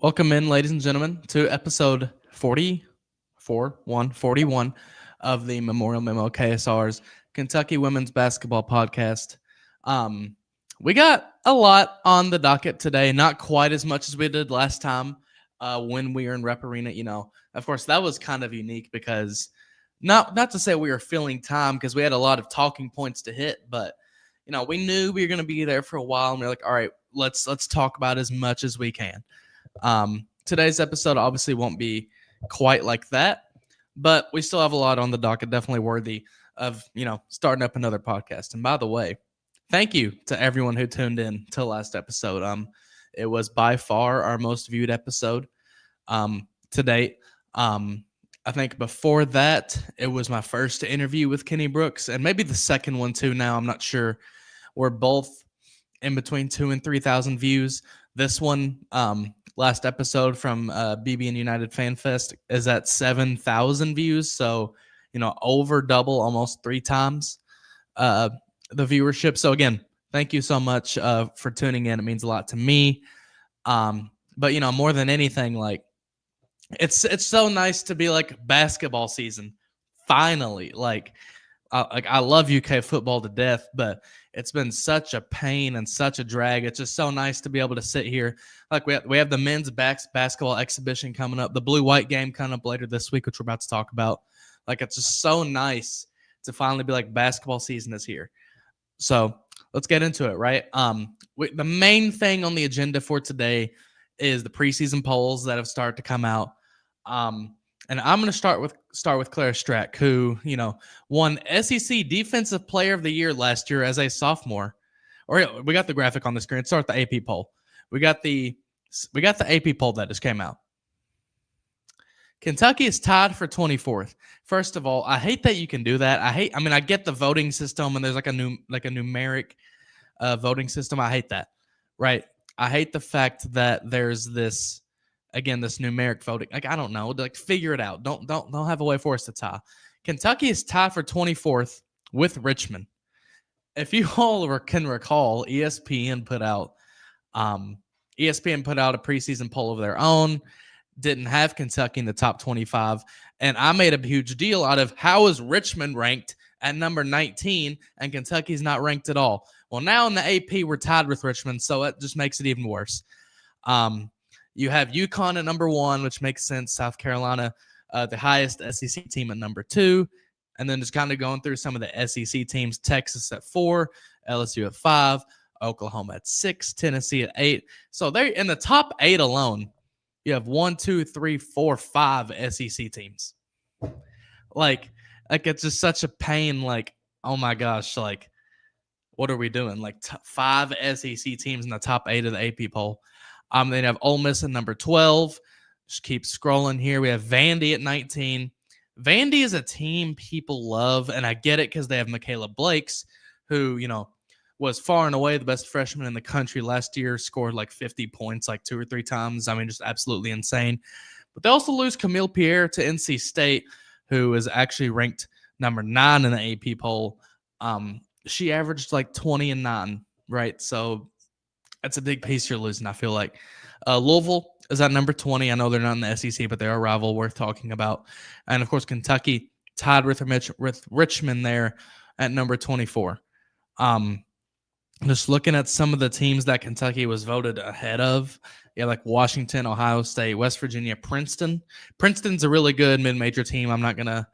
Welcome in, ladies and gentlemen, to episode 41 of the Memorial Memo KSR's Kentucky Women's Basketball Podcast. Um, we got a lot on the docket today, not quite as much as we did last time when we were in Rep Arena. Of course, that was kind of unique because not to say we were filling time because we had a lot of talking points to hit, but we knew we were going to be there for a while, and we are like, all right, let's talk about as much as we can. Today's episode obviously won't be quite like that, but we still have a lot on the docket, definitely worthy of, starting up another podcast. And by the way, thank you to everyone who tuned in to the last episode. It was by far our most viewed episode to date. I think before that, it was my first interview with Kenny Brooks, and maybe the second one too now. I'm not sure. We're both in between 2,000 and 3,000 views. This one, last episode from BB and United Fan Fest is at 7,000 views. So, over double, almost 3 times the viewership. So again, thank you so much for tuning in. It means a lot to me. But more than anything, like it's so nice to be like basketball season. Finally, I love UK football to death, but it's been such a pain and such a drag. It's just so nice to be able to sit here. Like we have the men's basketball exhibition coming up, the blue-white game coming up later this week, which we're about to talk about. Like, it's just so nice to finally be like basketball season is here. So let's get into it, right? The main thing on the agenda for today is the preseason polls that have started to come out. And I'm going to start with Claire Strack, who, won SEC Defensive Player of the Year last year as a sophomore. Or we got the graphic on the screen. Start the AP poll. We got the AP poll that just came out. Kentucky is tied for 24th. First of all, I hate that you can do that. I get the voting system and there's like a numeric voting system. I hate that. Right? I hate the fact that there's this numeric voting. Like, I don't know. Like, figure it out. Don't have a way for us to tie. Kentucky is tied for 24th with Richmond. If you all can recall, ESPN put out a preseason poll of their own. Didn't have Kentucky in the top 25, and I made a huge deal out of how is Richmond ranked at number 19 and Kentucky's not ranked at all. Well, now in the AP we're tied with Richmond, so it just makes it even worse. You have UConn at number 1, which makes sense. South Carolina, the highest SEC team at number 2. And then just kind of going through some of the SEC teams, Texas at 4, LSU at 5, Oklahoma at 6, Tennessee at 8. So they're in the top 8 alone. You have 1, 2, 3, 4, 5 SEC teams. Like it's just such a pain. Like, oh my gosh, like, what are we doing? Like 5 SEC teams in the top 8 of the AP poll. Then you have Ole Miss at number 12. Just keep scrolling here. We have Vandy at 19. Vandy is a team people love, and I get it because they have Michaela Blakes, who, was far and away the best freshman in the country last year, scored like 50 points like 2 or 3 times. I mean, just absolutely insane. But they also lose Camille Pierre to NC State, who is actually ranked number 9 in the AP poll. She averaged like 20 and 9, right? So that's a big piece you're losing, I feel like. Louisville is at number 20. I know they're not in the SEC, but they're a rival worth talking about. And, of course, Kentucky tied with Richmond there at number 24. Just looking at some of the teams that Kentucky was voted ahead of, like Washington, Ohio State, West Virginia, Princeton. Princeton's a really good mid-major team. I'm not going to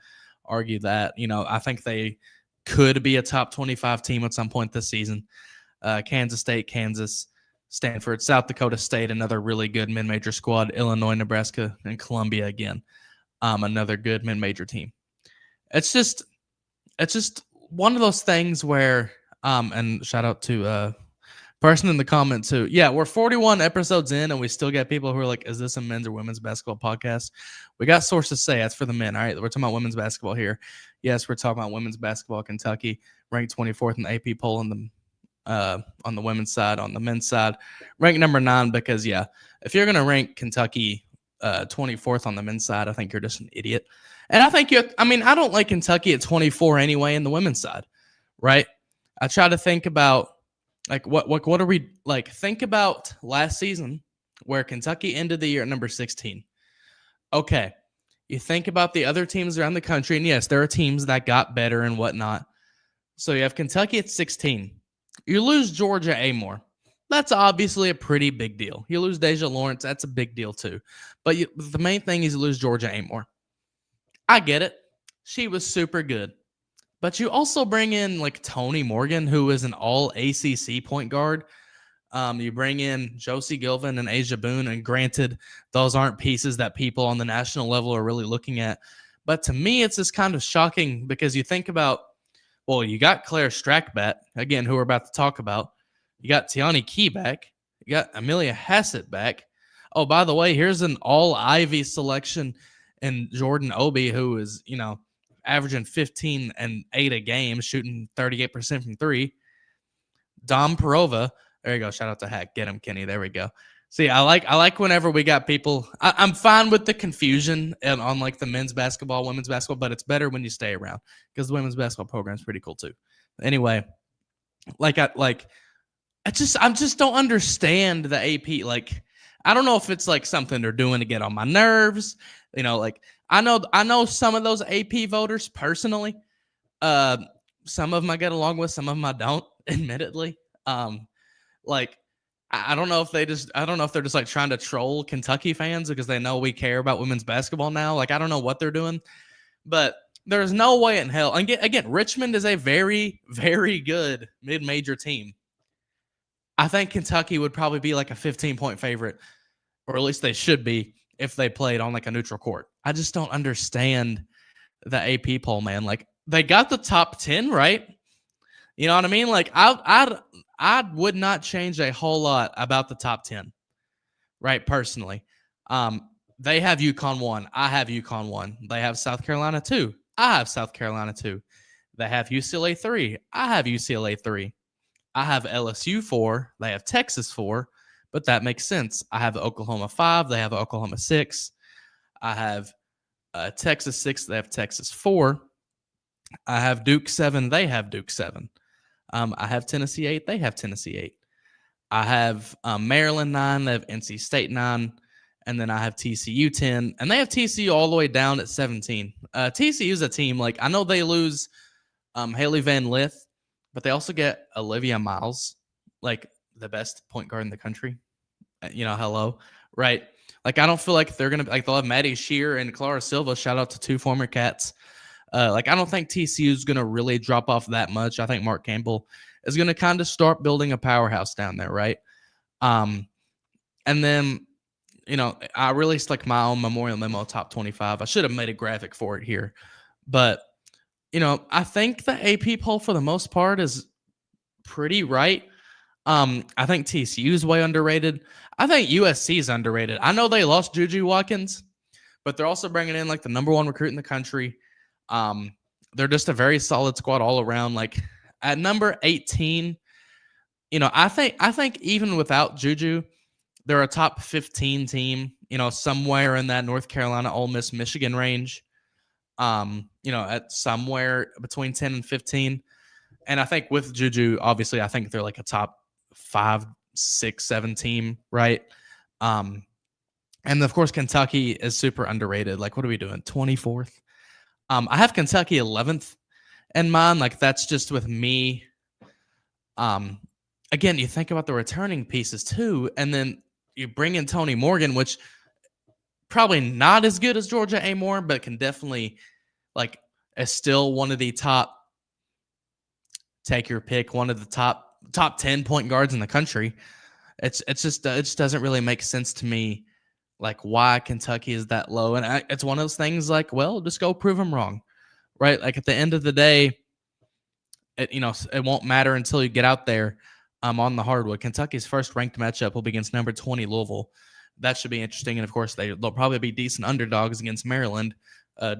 argue that. I think they could be a top 25 team at some point this season. Kansas State, Kansas, Stanford, South Dakota State, another really good mid-major squad. Illinois, Nebraska, and Columbia again, another good mid-major team. It's just one of those things where, and shout out to person in the comments who, we're 41 episodes in and we still get people who are like, is this a men's or women's basketball podcast? We got sources say that's for the men. All right, we're talking about women's basketball here. Yes, we're talking about women's basketball. Kentucky ranked 24th in the AP poll on the women's side. On the men's side, ranked number 9 because, if you're going to rank Kentucky 24th on the men's side, I think you're just an idiot. And I think I don't like Kentucky at 24 anyway in the women's side, right? I try to think about, like, what are we, like, think about last season where Kentucky ended the year at number 16. Okay, you think about the other teams around the country, and yes, there are teams that got better and whatnot. So you have Kentucky at 16. You lose Georgia Amore. That's obviously a pretty big deal. You lose Deja Lawrence. That's a big deal too. But the main thing is you lose Georgia Amore. I get it. She was super good. But you also bring in like Tony Morgan, who is an all ACC point guard. You bring in Josie Gilvin and Asia Boone, and granted, those aren't pieces that people on the national level are really looking at. But to me, it's just kind of shocking because you think about, well, you got Claire Strackbat, again, who we're about to talk about. You got Tiani Key back. You got Amelia Hassett back. Oh, by the way, here's an all-Ivy selection in Jordan Obi, who is, averaging 15 and 8 a game, shooting 38% from three. Dom Perova. There you go. Shout out to Hack. Get him, Kenny. There we go. See, I like whenever we got people. I'm fine with the confusion on like the men's basketball, women's basketball, but it's better when you stay around because the women's basketball program is pretty cool too. Anyway, I just don't understand the AP. Like, I don't know if it's like something they're doing to get on my nerves. I know some of those AP voters personally. Some of them I get along with, some of them I don't, admittedly. I don't know if they're just like trying to troll Kentucky fans because they know we care about women's basketball now. Like, I don't know what they're doing, but there's no way in hell. And again, Richmond is a very, very good mid-major team. I think Kentucky would probably be like a 15-point favorite, or at least they should be if they played on like a neutral court. I just don't understand the AP poll, man. Like, they got the top 10, right? You know what I mean? Like, I would not change a whole lot about the top 10, right? Personally. They have UConn 1. I have UConn 1. They have South Carolina 2. I have South Carolina 2. They have UCLA 3. I have UCLA 3. I have LSU 4. They have Texas 4. But that makes sense. I have Oklahoma 5. They have Oklahoma 6. I have Texas 6. They have Texas 4. I have Duke 7. They have Duke 7. I have Tennessee 8. They have Tennessee 8. I have Maryland 9. They have NC State 9. And then I have TCU 10. And they have TCU all the way down at 17. TCU is a team, like, I know they lose Haley Van Lith, but they also get Olivia Miles, like the best point guard in the country. Hello, right? Like, I don't feel like they're going to, like, they'll have Maddie Shear and Clara Silva. Shout out to 2 former Cats. I don't think TCU is going to really drop off that much. I think Mark Campbell is going to kind of start building a powerhouse down there, right? And then, I released like my own Memorial Memo top 25. I should have made a graphic for it here. But, I think the AP poll for the most part is pretty right. I think TCU is way underrated. I think USC is underrated. I know they lost Juju Watkins, but they're also bringing in like the number 1 recruit in the country. They're just a very solid squad all around. Like, at number 18, I think even without Juju, they're a top 15 team, somewhere in that North Carolina, Ole Miss, Michigan range, at somewhere between 10 and 15. And I think with Juju, obviously, I think they're like a top 5, 6, 7 team, right? And of course, Kentucky is super underrated. Like, what are we doing? 24th? I have Kentucky 11th in mind. Like, that's just with me. Again, you think about the returning pieces too, and then you bring in Tony Morgan, which probably not as good as Georgia Amore, but can definitely, like, is still one of the top, take your pick, one of the top 10 point guards in the country. It just doesn't really make sense to me, like, why Kentucky is that low. And it's one of those things like, well, just go prove them wrong, right? Like, at the end of the day, it won't matter until you get out there on the hardwood. Kentucky's first ranked matchup will be against number 20 Louisville. That should be interesting. And of course, they'll probably be decent underdogs against Maryland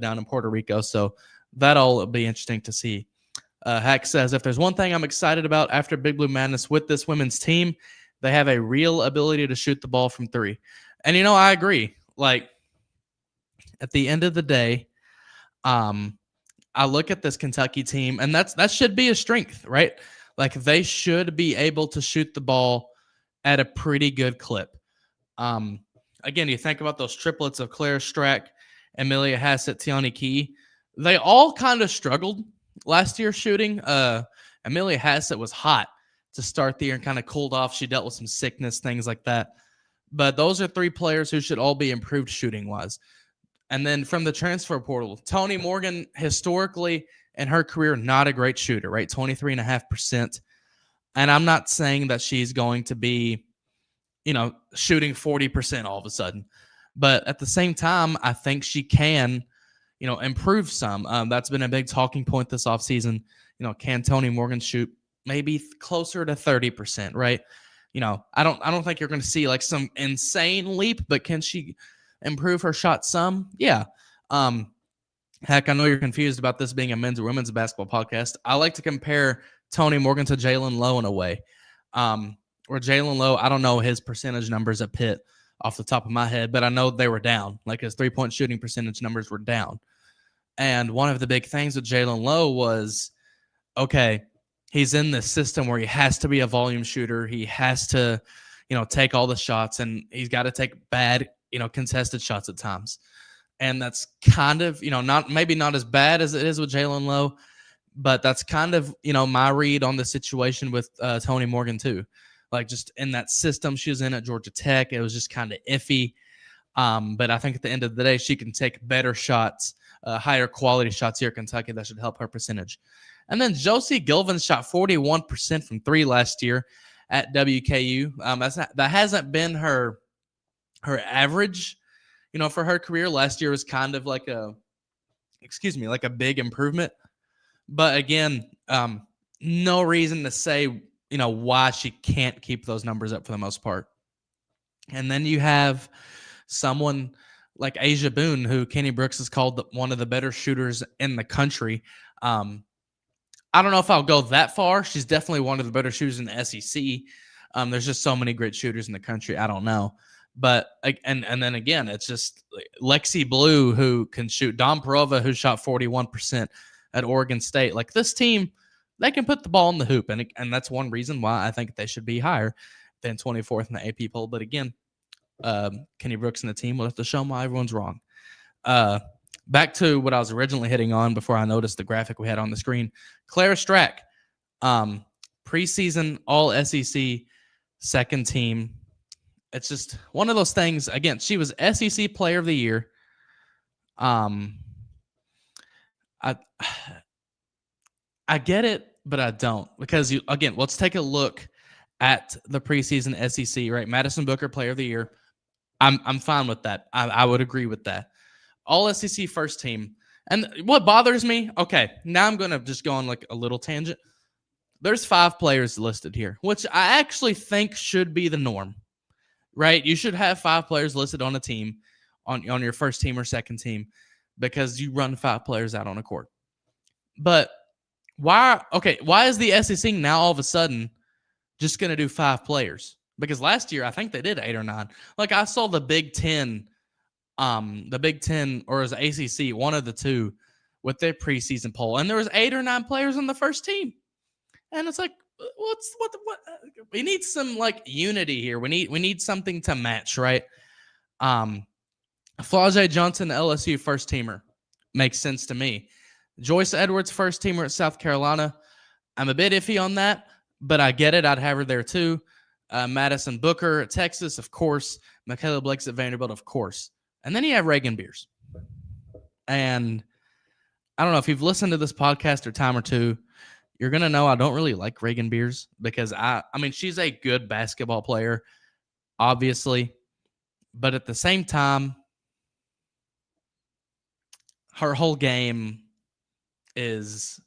down in Puerto Rico. So that'll be interesting to see. Hack says, if there's one thing I'm excited about after Big Blue Madness with this women's team, they have a real ability to shoot the ball from 3. And, I agree. Like, at the end of the day, I look at this Kentucky team, and that should be a strength, right? Like, they should be able to shoot the ball at a pretty good clip. Again, you think about those triplets of Claire Strack, Amelia Hassett, Tiani Key. They all kind of struggled last year shooting. Amelia Hassett was hot to start the year and kind of cooled off. She dealt with some sickness, things like that. But those are three players who should all be improved shooting wise. And then from the transfer portal, Toni Morgan, historically in her career, not a great shooter, right? 23.5%. And I'm not saying that she's going to be, shooting 40% all of a sudden. But at the same time, I think she can, improve some. That's been a big talking point this offseason. Can Toni Morgan shoot maybe closer to 30%, right? I don't think you're going to see like some insane leap, but can she improve her shot some? Yeah. Heck, I know you're confused about this being a men's or women's basketball podcast. I like to compare Toni Morgan to Jalen Lowe in a way. Where Jalen Lowe, I don't know his percentage numbers at Pitt off the top of my head, but I know they were down. Like his 3-point shooting percentage numbers were down. And one of the big things with Jalen Lowe was, okay, he's in this system where he has to be a volume shooter. He has to, take all the shots, and he's got to take bad, contested shots at times. And that's kind of, not as bad as it is with Jalen Lowe, but that's kind of, my read on the situation with Toni Morgan too. Like just in that system she was in at Georgia Tech, it was just kind of iffy. But I think at the end of the day, she can take better shots, higher quality shots here at Kentucky that should help her percentage. And then Josie Gilvin shot 41% from three last year at WKU. That hasn't been her average, for her career. Last year was kind of like a big improvement. But again, no reason to say, why she can't keep those numbers up for the most part. And then you have someone like Asia Boone, who Kenny Brooks has called one of the better shooters in the country. I don't know if I'll go that far. She's definitely one of the better shooters in the SEC. There's just so many great shooters in the country. I don't know. But, and then again, it's just Lexi Blue, who can shoot. Dom Perova, who shot 41% at Oregon State. Like this team, they can put the ball in the hoop. And that's one reason why I think they should be higher than 24th in the AP poll. But again, Kenny Brooks and the team will have to show them why everyone's wrong. Back to what I was originally hitting on before I noticed the graphic we had on the screen. Clara Strack, preseason All SEC second team. It's just one of those things. Again, she was SEC Player of the Year. I get it, but I don't, because let's take a look at the preseason SEC. Right, Madison Booker Player of the Year. I'm fine with that. I would agree with that. All SEC first team. And what bothers me, okay, now I'm going to just go on like a little tangent. There's 5 players listed here, which I actually think should be the norm, right? You should have 5 players listed on a team, on your first team or second team, because you run 5 players out on a court. But why is the SEC now all of a sudden just going to do 5 players? Because last year, I think they did 8 or 9. Like I saw the Big Ten, or as ACC, one of the two, with their preseason poll, and there was 8 or 9 players on the first team, and it's like, what? We need some like unity here. We need something to match, right? Flau'jae Johnson, LSU first teamer, makes sense to me. Joyce Edwards, first teamer at South Carolina. I'm a bit iffy on that, but I get it. I'd have her there too. Madison Booker at Texas, of course. Michaela Blakes at Vanderbilt, of course. And then you have Reagan Beers. And I don't know if you've listened to this podcast a time or two, you're going to know I don't really like Reagan Beers, because I mean, she's a good basketball player, obviously. But at the same time, her whole game is,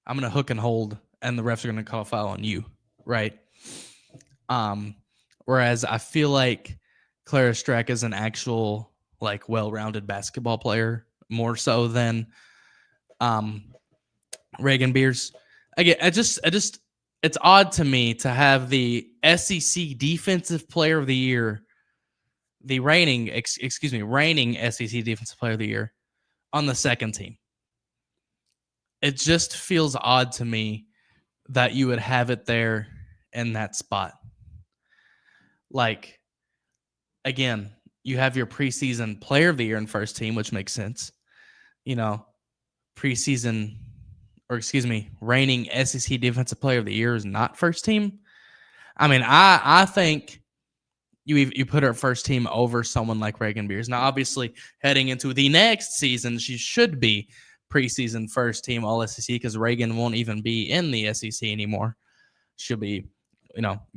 I'm going to hook and hold, and the refs are going to call a foul on you, right? Whereas I feel like Clara Strack is an actual, like, well-rounded basketball player, more so than Reagan Beers. Again, it's odd to me to have the SEC Defensive Player of the Year, the reigning SEC Defensive Player of the Year, on the second team. It just feels odd to me that you would have it there in that spot. Like, again, you have your preseason player of the year in first team, which makes sense. You know, preseason, or excuse me, reigning SEC defensive player of the year is not first team. I mean, I think you put her first team over someone like Reagan Beers. Now, obviously, heading into the next season, she should be preseason first team All SEC because Reagan won't even be in the SEC anymore. She'll be,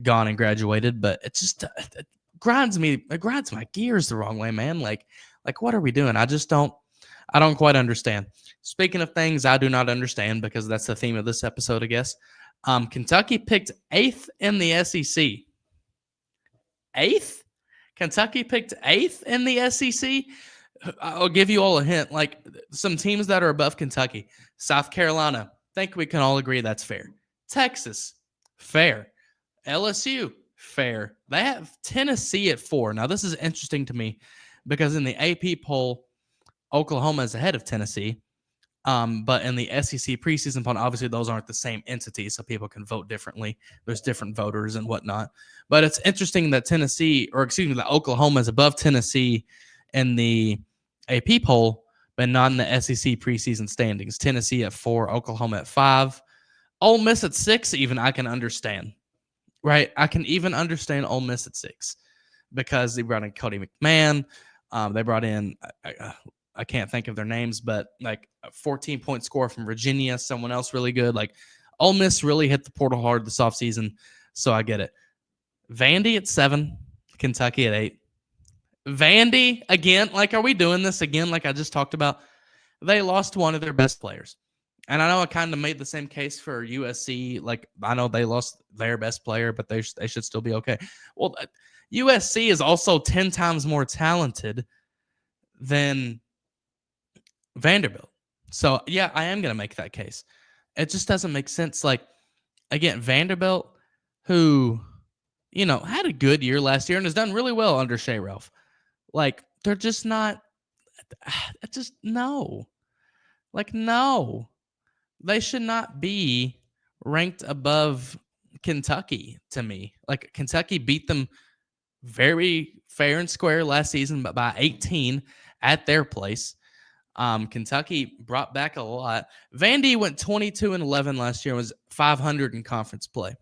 gone and graduated. But it just it grinds my gears the wrong way, man. Like what are we doing? I don't quite understand. Speaking of things I do not understand, because that's the theme of this episode, I guess. Kentucky picked 8th in the SEC. 8th? Kentucky picked 8th in the SEC. I'll give you all a hint. Like some teams that are above Kentucky: South Carolina. Think we can all agree that's fair. Texas, fair. LSU, fair. They have Tennessee at 4. Now this is interesting to me because in the AP poll, Oklahoma is ahead of Tennessee. But in the SEC preseason poll, obviously those aren't the same entity, so people can vote differently. There's different voters and whatnot. But it's interesting that that Oklahoma is above Tennessee in the AP poll, but not in the SEC preseason standings. Tennessee at 4, Oklahoma at 5. Ole Miss at 6, even I can understand. Right? I can even understand Ole Miss at 6 because they brought in Cody McMahon. They brought in I can't think of their names, but like a 14-point score from Virginia, someone else really good. Like Ole Miss really hit the portal hard this offseason, so I get it. Vandy at 7, Kentucky at 8. Vandy, again, like are we doing this again like I just talked about? They lost one of their best players. And I know I kind of made the same case for USC. Like I know they lost their best player, but they should still be okay. Well, USC is also 10 times more talented than Vanderbilt. So, yeah, I am going to make that case. It just doesn't make sense. Like, again, Vanderbilt, who, had a good year last year and has done really well under Shea Ralph. Like, they're just not, no. Like, no. They should not be ranked above Kentucky to me. Like, Kentucky beat them very fair and square last season, but by 18 at their place. Kentucky brought back a lot. Vandy went 22-11 last year and was 500 in conference play.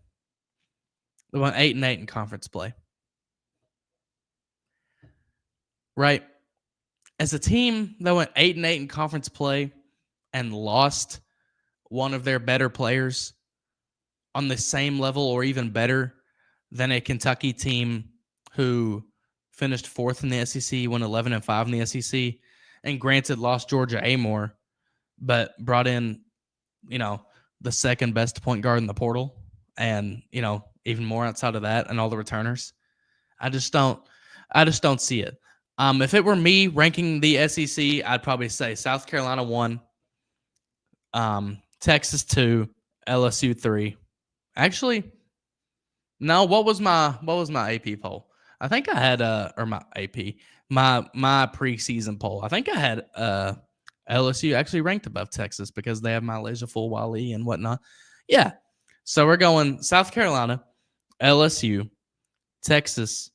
They went 8-8 in conference play. Right? As a team that went 8-8 in conference play and lost one of their better players on the same level or even better than a Kentucky team who finished 4th in the SEC, went 11-5 in the SEC, and granted lost Georgia Amore, but brought in, the second best point guard in the portal and, even more outside of that and all the returners. I just don't see it. If it were me ranking the SEC, I'd probably say South Carolina 1, Texas 2, LSU 3. Actually, no, what was my AP poll? I think I had my preseason poll. I think I had LSU actually ranked above Texas because they have Malaysia Full Wally and whatnot. Yeah. So we're going South Carolina, LSU, Texas.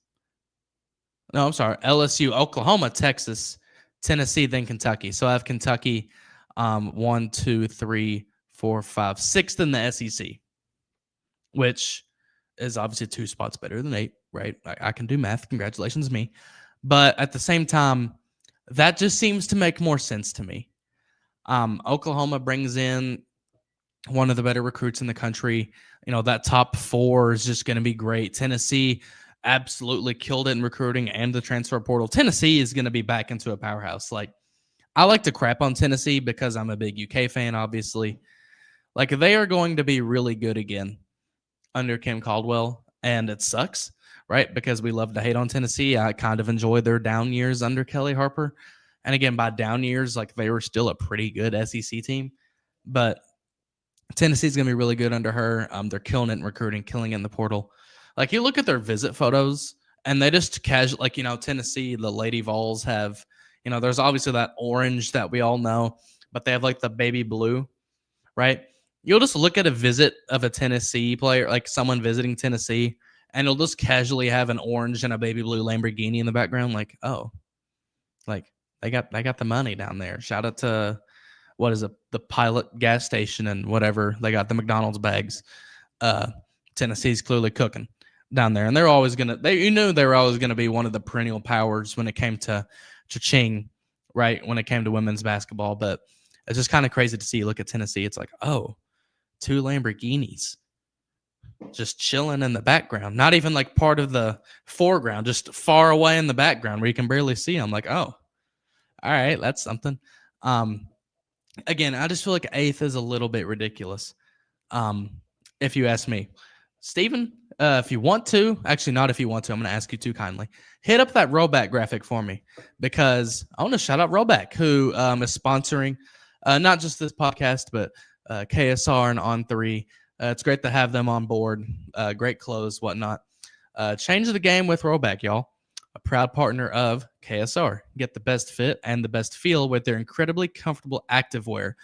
No, I'm sorry. LSU, Oklahoma, Texas, Tennessee, then Kentucky. So I have Kentucky 1, 2, 3, 4, 5, 6th in the SEC, which is obviously 2 spots better than 8, right? I can do math. Congratulations, me. But at the same time, that just seems to make more sense to me. Oklahoma brings in one of the better recruits in the country. That top 4 is just going to be great. Tennessee absolutely killed it in recruiting and the transfer portal. Tennessee is going to be back into a powerhouse. Like, I like to crap on Tennessee because I'm a big UK fan, obviously. Like, they are going to be really good again under Kim Caldwell, and it sucks, right? Because we love to hate on Tennessee. I kind of enjoy their down years under Kelly Harper. And again, by down years, like they were still a pretty good SEC team. But Tennessee's going to be really good under her. They're killing it in recruiting, killing it in the portal. Like you look at their visit photos and they just casual, like, Tennessee, the Lady Vols have, there's obviously that orange that we all know, but they have like the baby blue, right? You'll just look at a visit of a Tennessee player, like someone visiting Tennessee, and it'll just casually have an orange and a baby blue Lamborghini in the background. Like, oh, like they got the money down there. Shout out to what is it, the Pilot gas station and whatever. They got the McDonald's bags. Tennessee's clearly cooking down there, and they're always gonna. You knew they were always gonna be one of the perennial powers when it came to cha-ching, right? When it came to women's basketball, but it's just kind of crazy to see. Look at Tennessee. It's like, oh, 2 Lamborghinis just chilling in the background, not even like part of the foreground, just far away in the background where you can barely see them. Like, oh, all right, that's something. Again, I just feel like 8th is a little bit ridiculous. If you ask me, Steven, if you want to, actually not if you want to, I'm going to ask you to kindly hit up that Rhoback graphic for me, because I want to shout out Rhoback, who is sponsoring not just this podcast, but KSR and On3. It's great to have them on board. Great clothes, whatnot. Change the game with Rhoback, y'all. A proud partner of KSR. Get the best fit and the best feel with their incredibly comfortable activewear.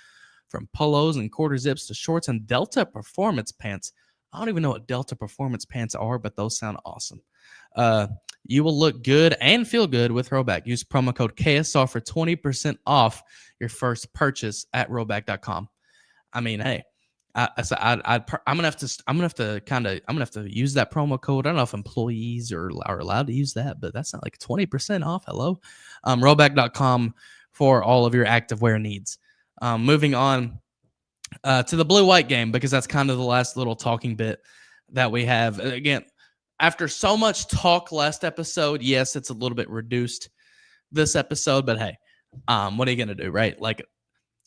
From polos and quarter zips to shorts and Delta Performance pants. I don't even know what Delta Performance pants are, but those sound awesome. You will look good and feel good with Rhoback. Use promo code KSR for 20% off your first purchase at Rhoback.com. I mean, hey, I'm gonna have to use that promo code. I don't know if employees are allowed to use that, but that's not like 20% off. Hello, Rhoback.com for all of your activewear needs. Moving on to the blue-white game, because that's kind of the last little talking bit that we have. Again, after so much talk last episode, yes, it's a little bit reduced this episode, but hey, what are you gonna do, right? Like,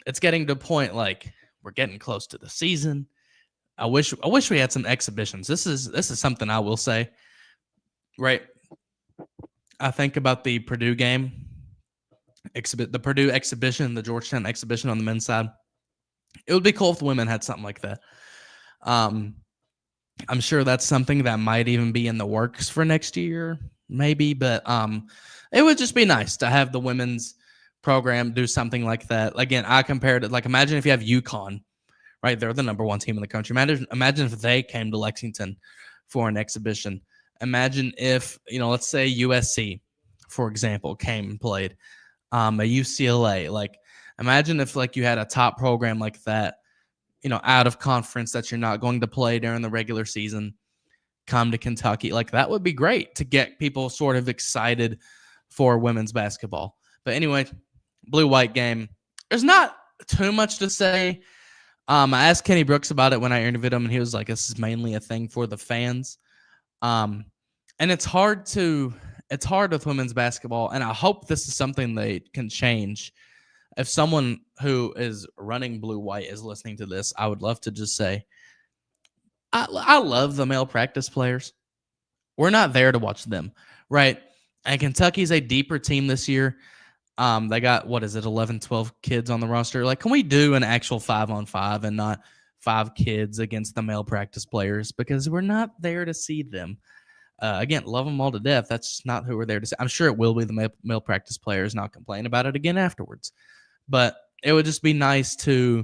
it's getting to a point like we're getting close to the season. I wish we had some exhibitions. This is something I will say, right? I think about the Purdue game, the Purdue exhibition, the Georgetown exhibition on the men's side. It would be cool if the women had something like that. I'm sure that's something that might even be in the works for next year, maybe. But it would just be nice to have the women's program do something like that. Again, I compared it, like, imagine if you have UConn, right? They're the number 1 team in the country. Imagine if they came to Lexington for an exhibition. Imagine if, let's say USC, for example, came and played. A UCLA, like, imagine if like you had a top program like that, out of conference that you're not going to play during the regular season, come to Kentucky. Like, that would be great to get people sort of excited for women's basketball. But anyway, blue-white game. There's not too much to say. I asked Kenny Brooks about it when I interviewed him, and he was like, this is mainly a thing for the fans. And it's hard with women's basketball, and I hope this is something they can change. If someone who is running blue-white is listening to this, I would love to just say, I love the male practice players. We're not there to watch them, right? And Kentucky's a deeper team this year. They got, 11, 12 kids on the roster. Like, can we do an actual 5-on-5 and not 5 kids against the male practice players? Because we're not there to see them. Again, love them all to death. That's not who we're there to see. I'm sure it will be the male practice players, not complain about it again afterwards. But it would just be nice to,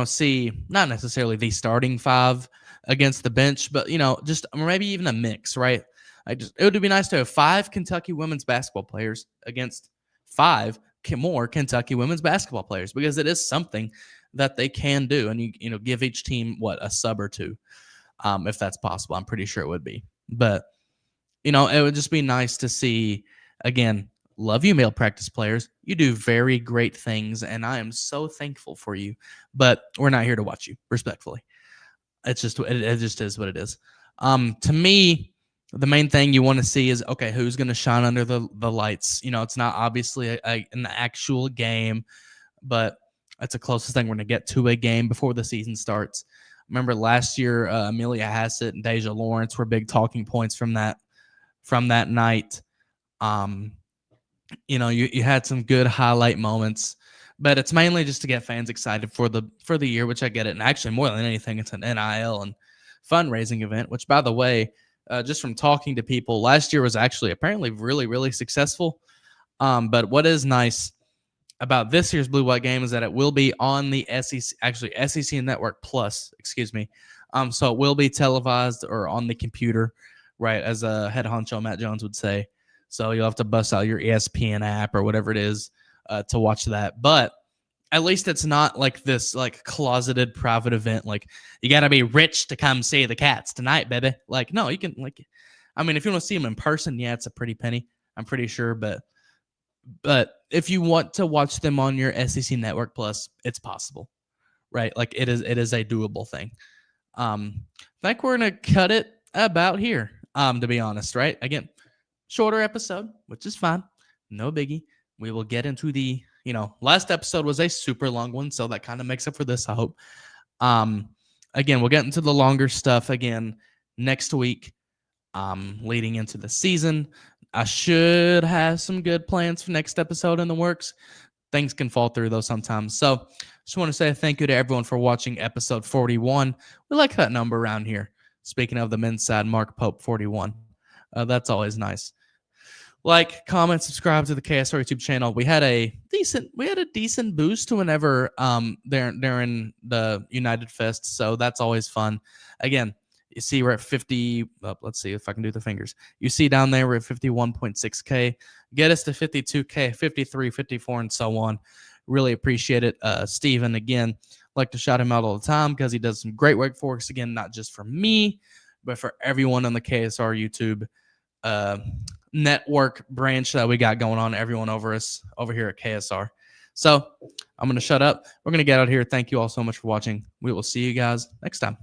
see not necessarily the starting 5 against the bench, but, just maybe even a mix, right? It would be nice to have 5 Kentucky women's basketball players against 5 more Kentucky women's basketball players, because it is something that they can do. And you give each team a sub or 2, if that's possible. I'm pretty sure it would be. But it would just be nice to see. Again, love you, male practice players. You do very great things, and I am so thankful for you. But we're not here to watch you, respectfully. It just is what it is. To me, the main thing you want to see is, okay, who's going to shine under the lights? It's not obviously an actual game, but it's the closest thing we're going to get to a game before the season starts. Remember last year, Amelia Hassett and Deja Lawrence were big talking points from that night. You had some good highlight moments, but it's mainly just to get fans excited for the year, which I get it. And actually, more than anything, it's an NIL and fundraising event, which, by the way, just from talking to people, last year was actually apparently really, really successful. But what is nice about this year's blue-white game is that it will be on the SEC Network Plus, excuse me. So it will be televised or on the computer right? As a head honcho Matt Jones would say. So you'll have to bust out your ESPN app or whatever it is to watch that. But at least it's not like this like closeted private event. Like you got to be rich to come see the Cats tonight, baby. Like no, you can like, I mean, if you want to see them in person, yeah, it's a pretty penny. I'm pretty sure, but if you want to watch them on your SEC Network Plus, it's possible, right? Like it is a doable thing. I think we're gonna cut it about here. To be honest, right? Again, shorter episode, which is fine, no biggie. We will get into the last episode was a super long one, so that kind of makes up for this, I hope. Again, we'll get into the longer stuff again next week. Leading into the season, I should have some good plans for next episode in the works. Things can fall through though sometimes. So just want to say thank you to everyone for watching episode 41. We like that number around here. Speaking of the men's side, Mark Pope 41. That's always nice. Like, comment, subscribe to the KSR YouTube channel. We had a decent boost to whenever during the United Fest, so that's always fun. Again, you see we're at 50. Let's see if I can do the fingers. You see down there we're at 51.6K. Get us to 52K, 53, 54, and so on. Really appreciate it. Steven, again, like to shout him out all the time because he does some great work for us. Again, not just for me, but for everyone on the KSR YouTube network branch that we got going on, everyone over here at KSR. So I'm going to shut up. We're going to get out of here. Thank you all so much for watching. We will see you guys next time.